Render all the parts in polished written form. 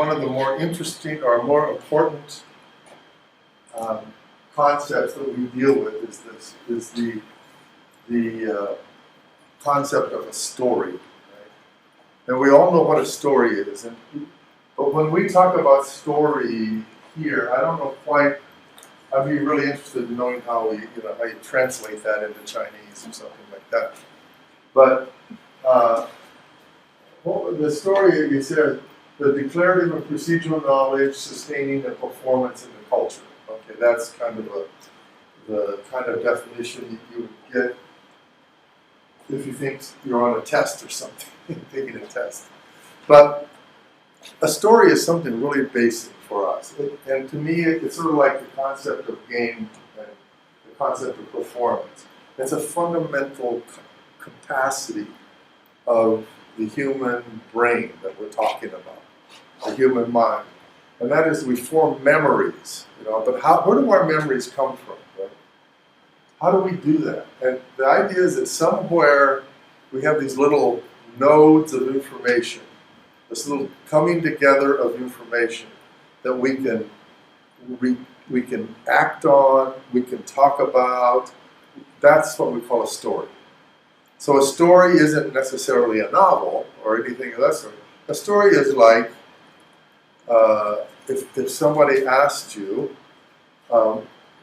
one of the more interesting or more important concepts that we deal with is the concept of a story. Right? And we all know what a story is. But when we talk about story here, I don't know quite. I'd be really interested in knowing how you translate that into Chinese or something like that. But the story is there, the declarative and procedural knowledge sustaining the performance in the culture. Okay, that's kind of the kind of definition that you would get if you think you're on a test or something, taking a test. But a story is something really basic for us. And to me, it's sort of like the concept of game and the concept of performance. It's a fundamental capacity of the human brain that we're talking about, the human mind. And that is we form memories, but where do our memories come from? Right? How do we do that? And the idea is that somewhere we have these little nodes of information, this little coming together of information that we can act on, we can talk about. That's what we call a story. So a story isn't necessarily a novel or anything of that sort. A story is like if somebody asked you,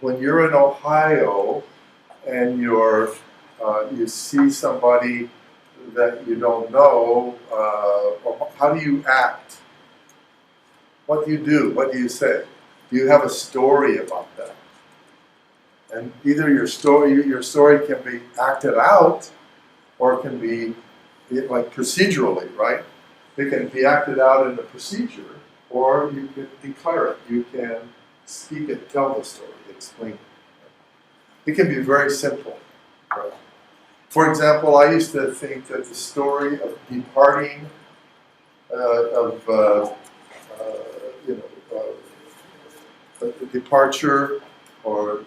when you're in Ohio and you see somebody that you don't know, how do you act? What do you do? What do you say? Do you have a story about that? And either your story can be acted out, or it can be like procedurally, right? It can be acted out in a procedure, or you can declare it. You can speak it, tell the story, explain it. It can be very simple. Right? For example, I used to think that the story of departing, the departure or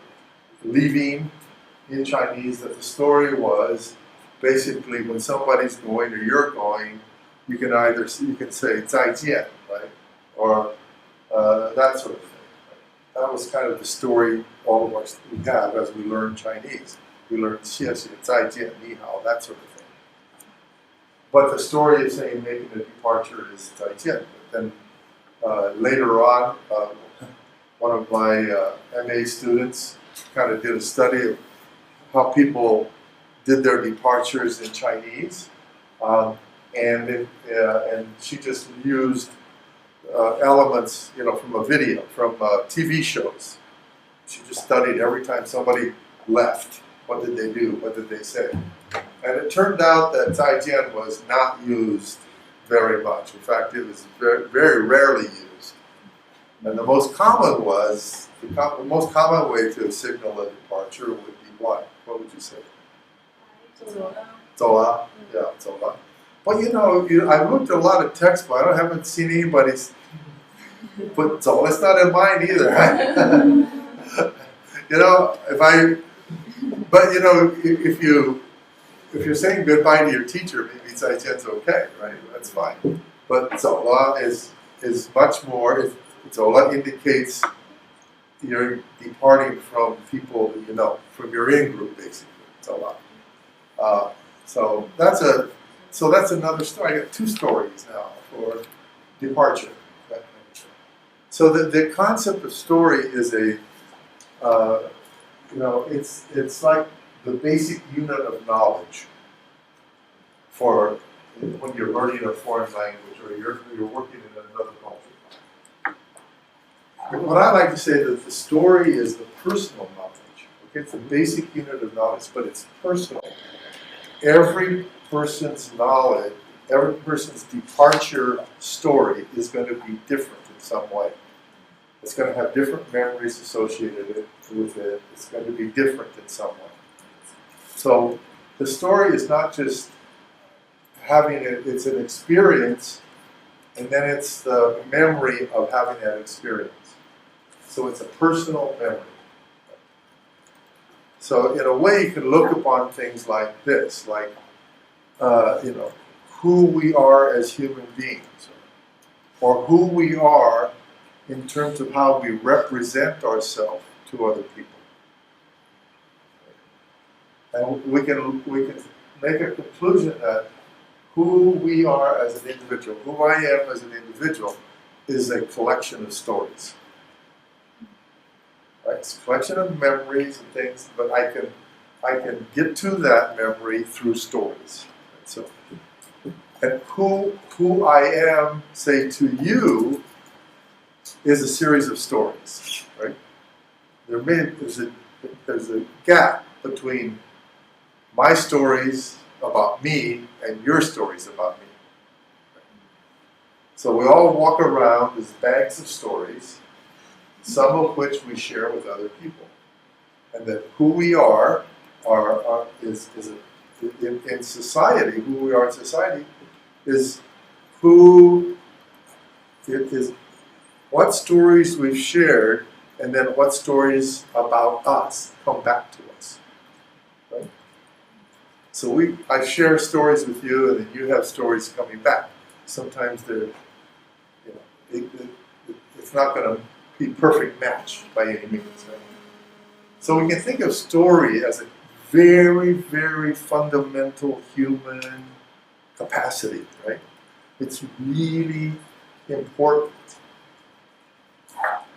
leaving in Chinese, that the story was basically when somebody's going or you're going, you can say 再见, right? Or that sort of thing. Right? That was kind of the story all of us we have as we learn Chinese. We learn 谢谢, 再见, 你好, that sort of thing. But the story of saying making a departure is 再见. But then later on, one of my MA students kind of did a study of how people did their departures in Chinese, and she just used elements, from a video, from TV shows. She just studied every time somebody left. What did they do? What did they say? And it turned out that 再见 was not used very much. In fact, it was very, very rarely used. And the most common way to signal a departure would be what? What would you say? 走了. Yeah, 走了. But I've looked at a lot of textbooks. I haven't seen anybody's put 走. It's not in mine either. If you're saying goodbye to your teacher, maybe 再见's okay, right? That's fine. But 走了 is much more. 走了 indicates you're departing from people that you know, from your in-group, basically. 走了. So that's another story. I got two stories now for departure. So the concept of story is it's like the basic unit of knowledge for when you're learning a foreign language or you're working in another culture. What I like to say is that the story is the personal knowledge. Okay, it's the basic unit of knowledge, but it's personal. Every person's knowledge, every person's departure story is going to be different in some way. It's going to have different memories associated with it. It's going to be different in some way. So the story is not just having it, it's an experience, and then it's the memory of having that experience. So it's a personal memory. So in a way, you can look upon things like this, like, who we are as human beings. or who we are in terms of how we represent ourselves to other people. And we can make a conclusion that who we are as an individual, who I am as an individual, is a collection of stories. Right? It's a collection of memories and things, but I can get to that memory through stories. So, and who I am, say, to you, is a series of stories. Right? There's a gap between my stories about me and your stories about me. So we all walk around as bags of stories, some of which we share with other people. And that who we are is in society, who we are in society, is who it is, what stories we've shared, and then what stories about us come back to us. Right? So I share stories with you, and then you have stories coming back. Sometimes they're, it's not going to be perfect match by any means. Right? So we can think of story as a very, very fundamental human capacity, right? It's really important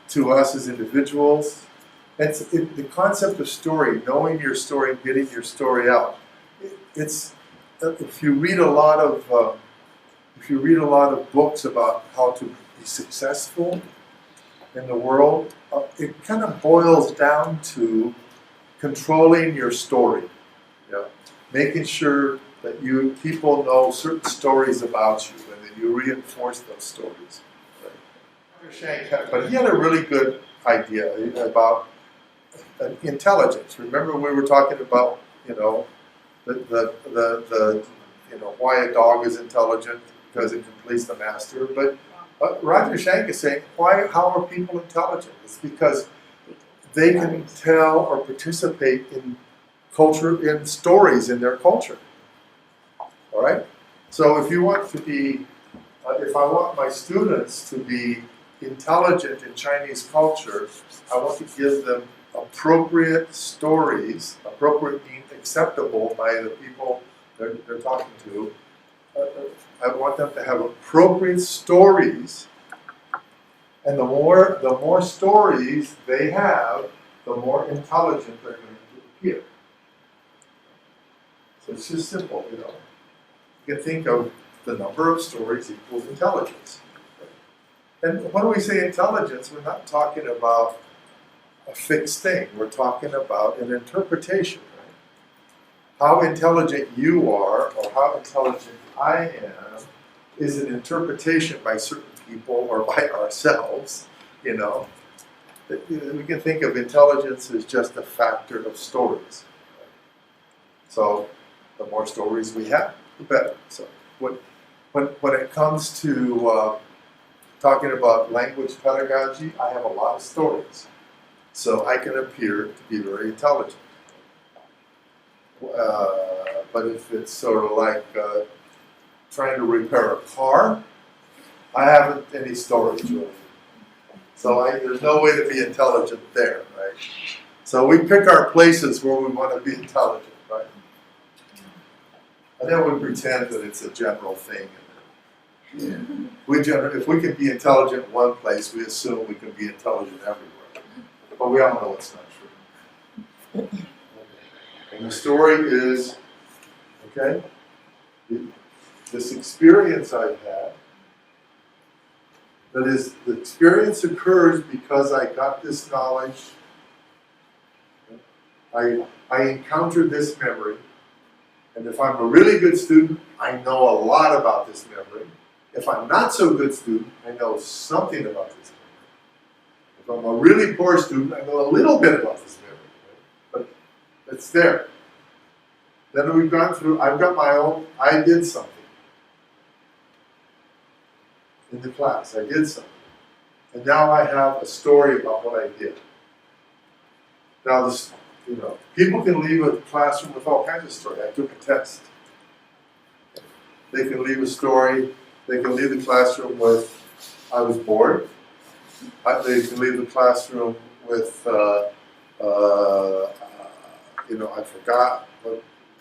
to us as individuals. And the concept of story, knowing your story, getting your story out. If you read a lot of books about how to be successful in the world, it kind of boils down to controlling your story, making sure that people know certain stories about you, and that you reinforce those stories. Right? But he had a really good idea about intelligence. Remember, we were talking about why a dog is intelligent, because it can please the master. But Roger Schenck is saying, how are people intelligent? It's because they can tell or participate in culture, in stories in their culture. All right? So if I want my students to be intelligent in Chinese culture, I want to give them appropriate stories, appropriate means acceptable by the people they're talking to. I want them to have appropriate stories, and the more stories they have, the more intelligent they're going to appear. So it's just simple, You can think of the number of stories equals intelligence. And when we say intelligence, we're not talking about a fixed thing. We're talking about an interpretation. How intelligent you are, or how intelligent I am, is an interpretation by certain people or by ourselves. We can think of intelligence as just a factor of stories. So the more stories we have, the better. So when it comes to talking about language pedagogy, I have a lot of stories. So I can appear to be very intelligent. But if it's sort of like trying to repair a car, I haven't any stories really. So there's no way to be intelligent there, right? So we pick our places where we want to be intelligent, right? And then we pretend that it's a general thing. If we can be intelligent in one place, we assume we can be intelligent everywhere. But we all know it's not true. And the story is, this experience I've had, that is, the experience occurs because I got this knowledge, I encountered this memory, and if I'm a really good student, I know a lot about this memory. If I'm not so good student, I know something about this memory. If I'm a really poor student, I know a little bit about this memory. But it's there. Then we've gone through, I've got my own, I did something in the class. I did something. And now I have a story about what I did. Now, people can leave a classroom with all kinds of stories. I took a test. They can leave a story. They can leave the classroom with I was bored. They can leave the classroom with, I forgot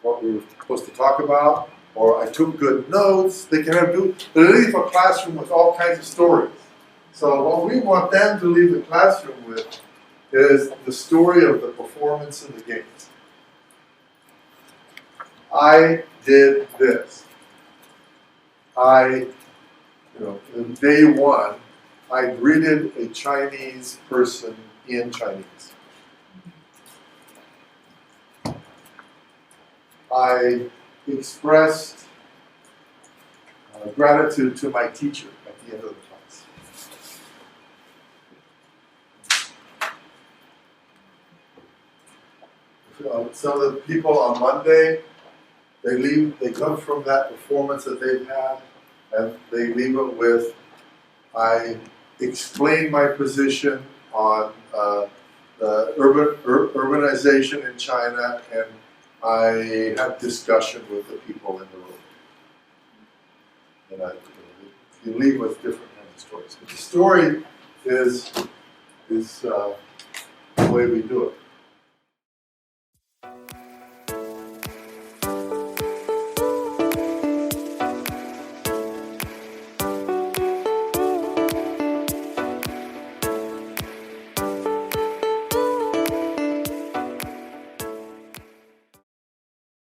what we were supposed to talk about, or I took good notes. They leave a classroom with all kinds of stories. So what we want them to leave the classroom with is the story of the performance in the games. I did this. In day one, I greeted a Chinese person in Chinese. I expressed gratitude to my teacher at the end of the class. Some of the people on Monday, they come from that performance that they've had, and they leave it with, I explained my position on the urbanization in China, and I had discussion with the people in the room. And you leave with different kinds of stories. But the story is the way we do it.